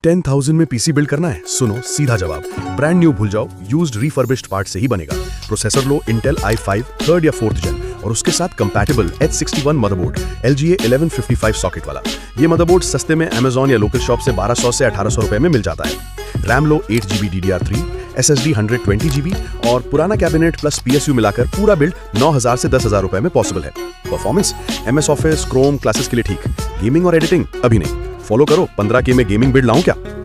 10,000 में PC build करना है? सुनो सीधा जवाब, ब्रांड न्यू भूल जाओ, यूज्ड रिफर्बिश्ड पार्ट से ही बनेगा। प्रोसेसर लो इंटेल i5 3rd या 4th जेन और उसके साथ compatible H61 motherboard LGA 1155 socket वाला। ये मदरबोर्ड सस्ते में Amazon या लोकल शॉप से 1200 से 1800 रुपए में मिल जाता है। रैम लो 8GB DDR3, SSD 120GB और पुराना कैबिनेट प्लस PSU मिलाकर पूरा बिल्ड 9,000 से 10,000 रुपए में पॉसिबल है। Performance MS office, Chrome, classes के लिए ठीक, गेमिंग और एडिटिंग अभी नहीं। फॉलो करो, 15K में गेमिंग बिल्ड लाऊं क्या?